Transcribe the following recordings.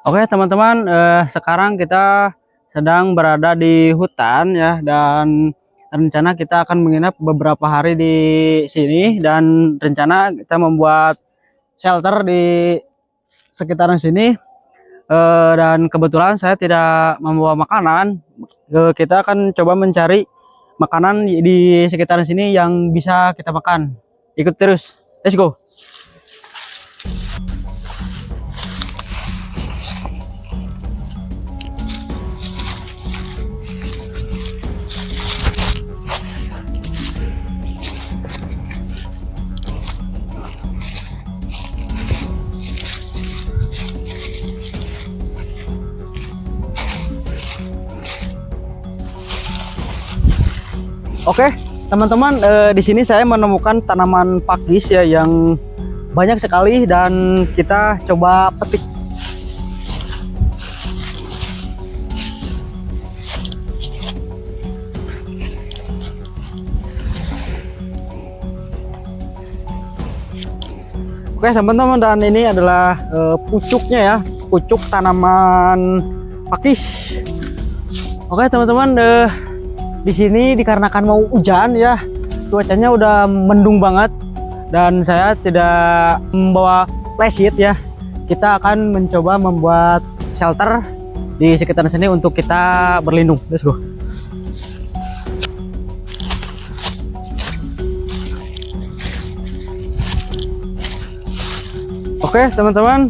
Oke teman-teman, sekarang kita sedang berada di hutan ya, dan rencana kita akan menginap beberapa hari di sini, dan rencana kita membuat shelter di sekitaran sini. Dan kebetulan saya tidak membawa makanan. Kita akan coba mencari makanan di sekitaran sini yang bisa kita makan. Ikut terus, let's go. Oke, teman-teman, di sini saya menemukan tanaman pakis ya yang banyak sekali, dan kita coba petik. Oke, teman-teman, dan ini adalah pucuknya ya, pucuk tanaman pakis. Oke, teman-teman, di sini dikarenakan mau hujan ya, cuacanya udah mendung banget, dan saya tidak membawa flashlight ya. Kita akan mencoba membuat shelter di sekitar sini untuk kita berlindung. Let's go. Oke teman-teman,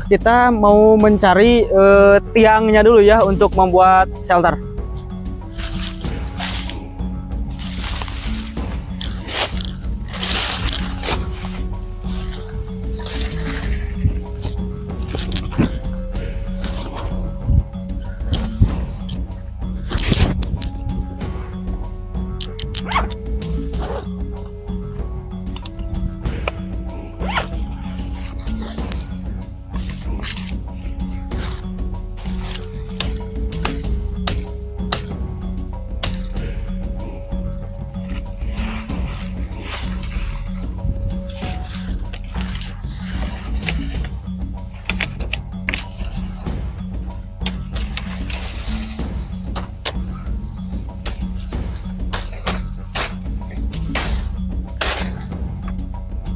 kita mau mencari tiangnya dulu ya untuk membuat shelter.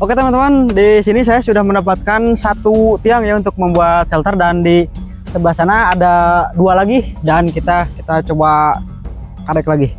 Oke teman-teman, di sini saya sudah mendapatkan satu tiang ya untuk membuat shelter, dan di sebelah sana ada dua lagi, dan kita coba tarik lagi.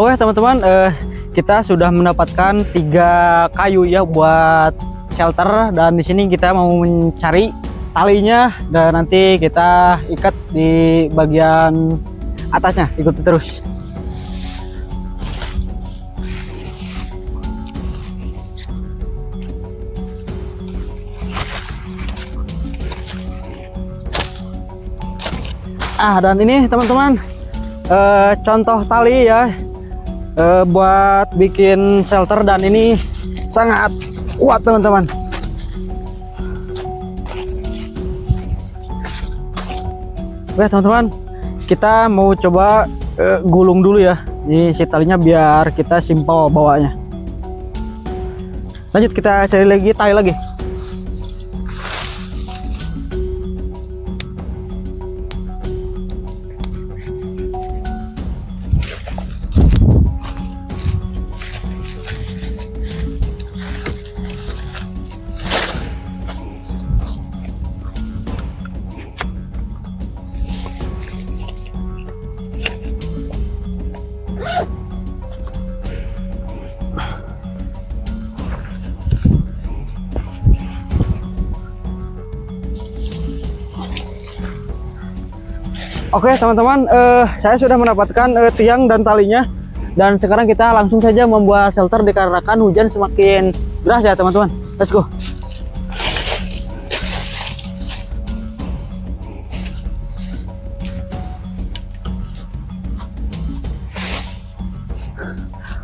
Oke teman-teman, kita sudah mendapatkan 3 kayu ya buat shelter, dan di sini kita mau mencari talinya, dan nanti kita ikat di bagian atasnya. Ikuti terus. Dan ini teman-teman, contoh tali ya, buat bikin shelter, dan ini sangat kuat teman-teman. Oke teman-teman, kita mau coba gulung dulu ya ini si talinya, biar kita simpel bawanya. Lanjut, kita cari lagi tali lagi. Oke teman-teman, saya sudah mendapatkan tiang dan talinya, dan sekarang kita langsung saja membuat shelter dikarenakan hujan semakin Deras ya teman-teman. Let's go.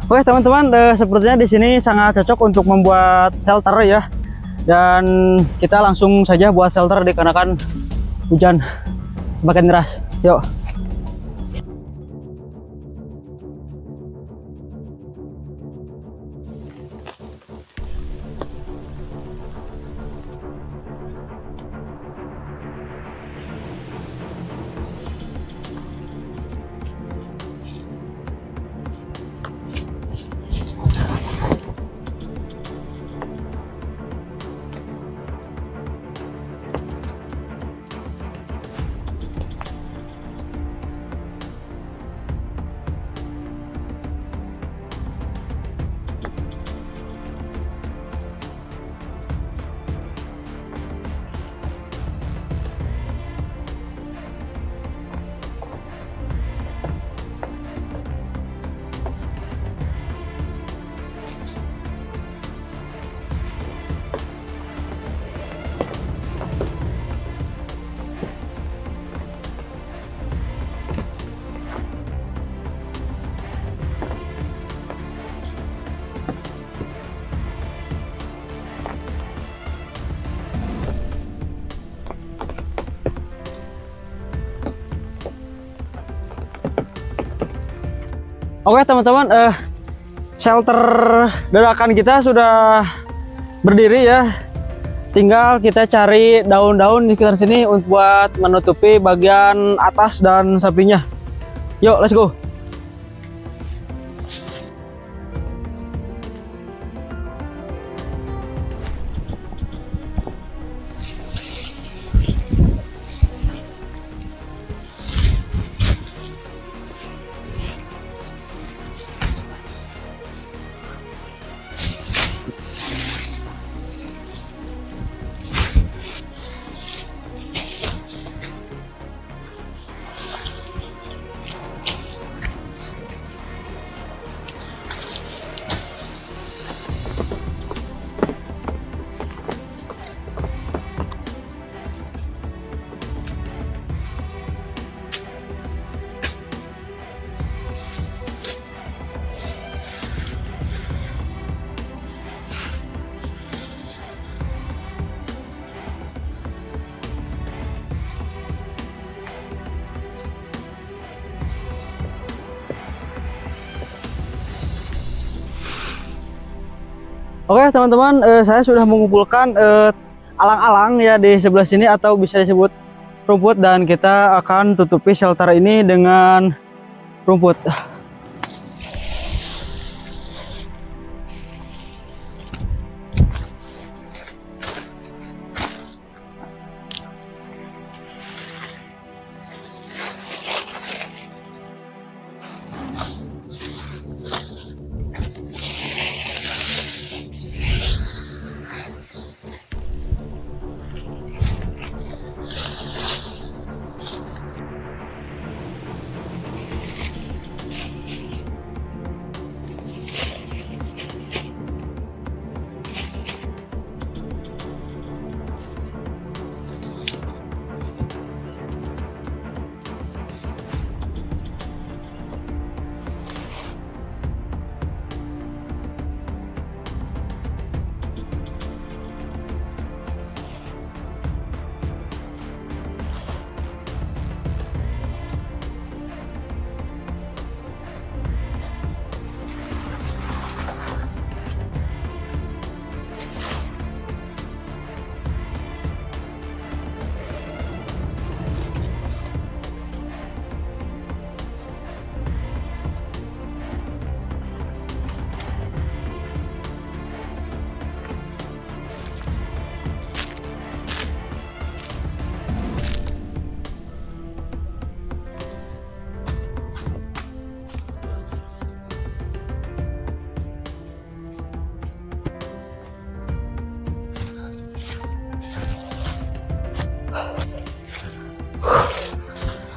Oke teman-teman, sepertinya di sini sangat cocok untuk membuat shelter ya. Dan kita langsung saja buat shelter dikarenakan hujan semakin deras. Yuk. Oke teman-teman, shelter dadakan kita sudah berdiri ya. Tinggal kita cari daun-daun di sekitar sini untuk buat menutupi bagian atas dan sampingnya. Yuk, let's go. Oke teman-teman, saya sudah mengumpulkan alang-alang ya di sebelah sini atau bisa disebut rumput, dan kita akan tutupi shelter ini dengan rumput.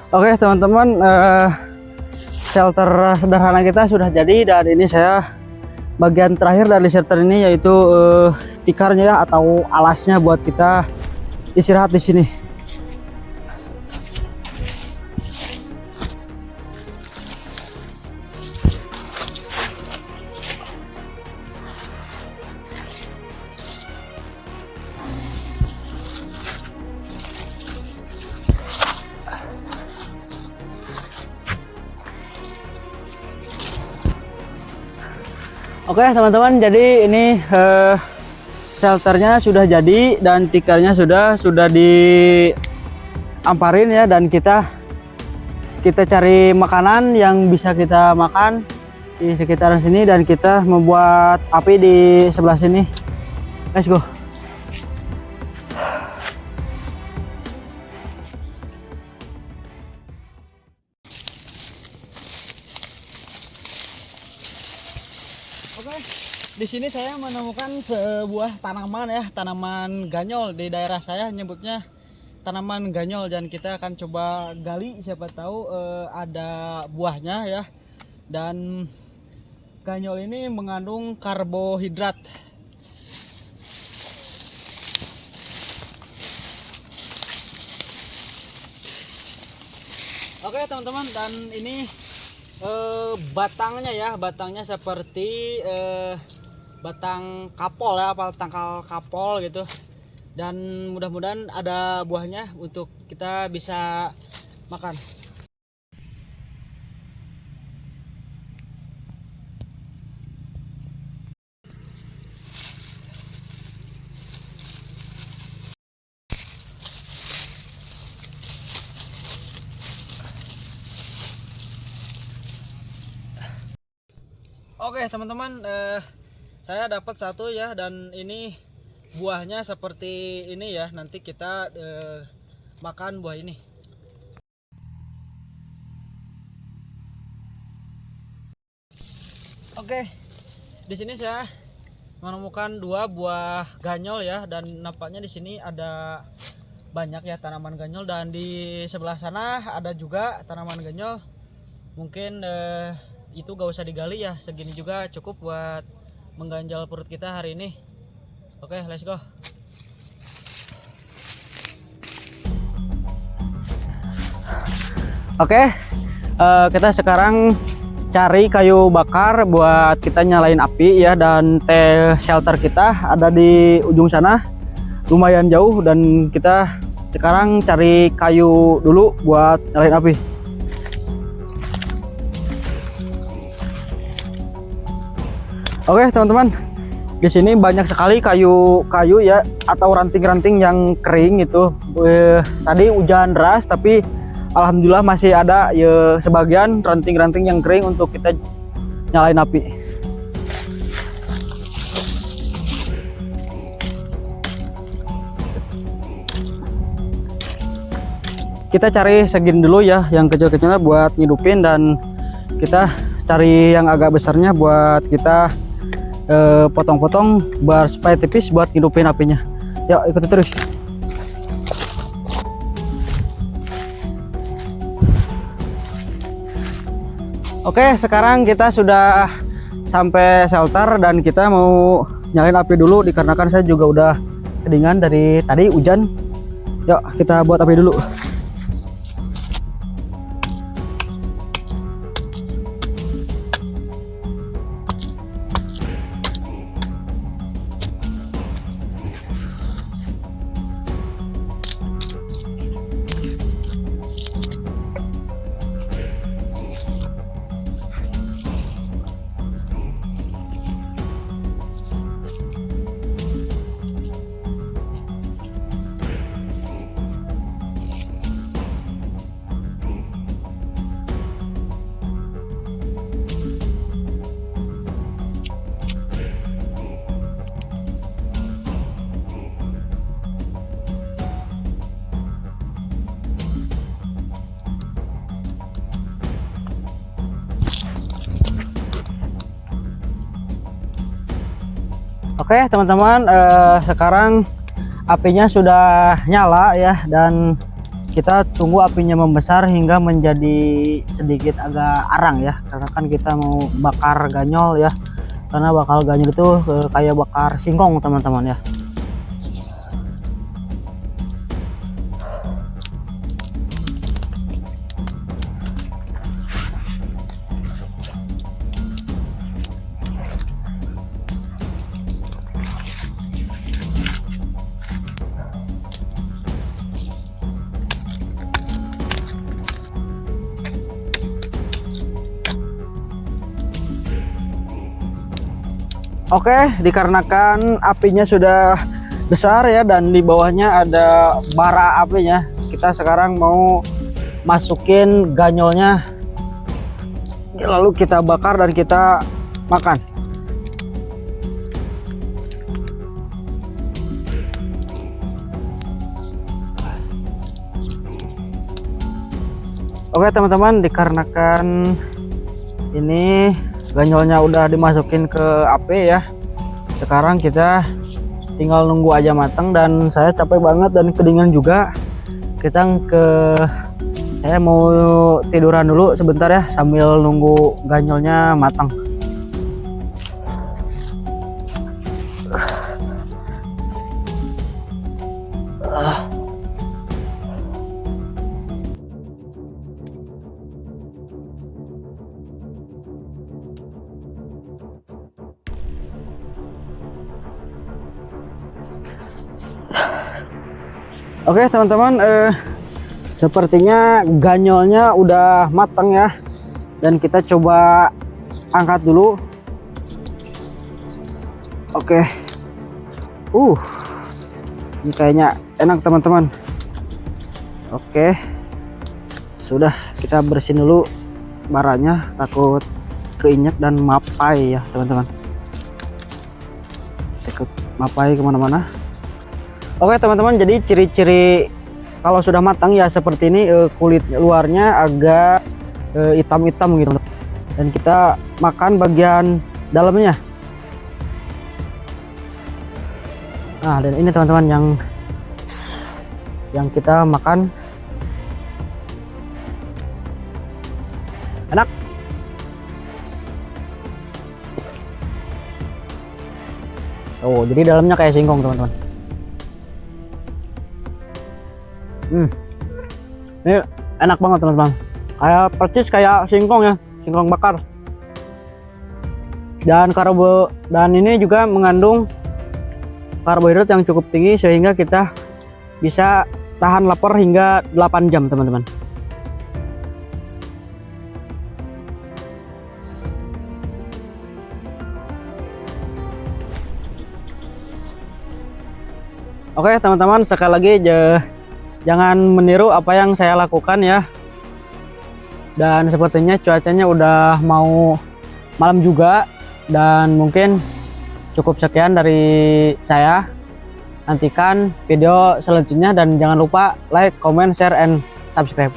Oke teman-teman, shelter sederhana kita sudah jadi, dan ini saya bagian terakhir dari shelter ini, yaitu tikarnya ya, atau alasnya buat kita istirahat di sini. Oke teman-teman, jadi ini shelternya sudah jadi dan tikarnya sudah diamparin ya, dan kita cari makanan yang bisa kita makan di sekitaran sini, dan kita membuat api di sebelah sini. Let's go. Oke, di sini saya menemukan sebuah tanaman ya, tanaman ganyol. Di daerah saya nyebutnya tanaman ganyol, dan kita akan coba gali, siapa tahu ada buahnya ya. Dan ganyol ini mengandung karbohidrat. Oke teman-teman, dan ini batangnya seperti batang kapol ya, batang kapol gitu, dan mudah-mudahan ada buahnya untuk kita bisa makan. Oke teman-teman, saya dapat satu ya, dan ini buahnya seperti ini ya. Nanti kita makan buah ini. Oke, di sini saya menemukan 2 buah ganyol ya, dan nampaknya di sini ada banyak ya tanaman ganyol, dan di sebelah sana ada juga tanaman ganyol. Mungkin itu gak usah digali ya, segini juga cukup buat mengganjal perut kita hari ini. Oke, let's go. Oke, kita sekarang cari kayu bakar buat kita nyalain api ya, dan shelter kita ada di ujung sana, lumayan jauh, dan kita sekarang cari kayu dulu buat nyalain api. Oke teman-teman, di sini banyak sekali kayu ya, atau ranting-ranting yang kering itu. Tadi hujan deras, tapi alhamdulillah masih ada ya sebagian ranting-ranting yang kering untuk kita nyalain api. Kita cari segini dulu ya, yang kecil-kecilnya buat ngidupin, dan kita cari yang agak besarnya buat kita potong-potong supaya tipis buat ngidupin apinya. Yuk ikuti terus. Oke, sekarang kita sudah sampai shelter, dan kita mau nyalain api dulu dikarenakan saya juga udah kedinginan dari tadi hujan. Yuk kita buat api dulu. Oke teman-teman, sekarang apinya sudah nyala ya, dan kita tunggu apinya membesar hingga menjadi sedikit agak arang ya, karena kan kita mau bakar ganyol ya. karena bakal ganyol itu kayak bakar singkong teman-teman ya. Oke, dikarenakan apinya sudah besar ya dan di bawahnya ada bara apinya, kita sekarang mau masukin ganyolnya, lalu kita bakar dan kita makan. Oke teman-teman, dikarenakan ini ganyolnya udah dimasukin ke api ya, sekarang kita tinggal nunggu aja matang. Dan saya capek banget dan kedinginan juga, saya mau tiduran dulu sebentar ya sambil nunggu ganyolnya matang. Oke teman-teman, sepertinya ganyolnya udah matang ya, dan kita coba angkat dulu. Oke, ini kayaknya enak teman-teman. Oke, sudah, kita bersihin dulu baranya, takut keinjak dan mapai ya teman-teman, takut mapai kemana-mana. Oke teman-teman, jadi ciri-ciri kalau sudah matang ya seperti ini, kulit luarnya agak hitam-hitam gitu, dan kita makan bagian dalamnya. Nah, dan ini teman-teman yang kita makan, enak. Oh, jadi dalamnya kayak singkong teman-teman. Ini enak banget teman-teman, kayak persis kayak singkong ya, singkong bakar. Dan ini juga mengandung karbohidrat yang cukup tinggi sehingga kita bisa tahan lapar hingga 8 jam teman-teman. Oke teman-teman, sekali lagi jangan meniru apa yang saya lakukan ya. Dan sepertinya cuacanya udah mau malam juga, dan mungkin cukup sekian dari saya. Nantikan video selanjutnya dan jangan lupa like, comment, share, and subscribe.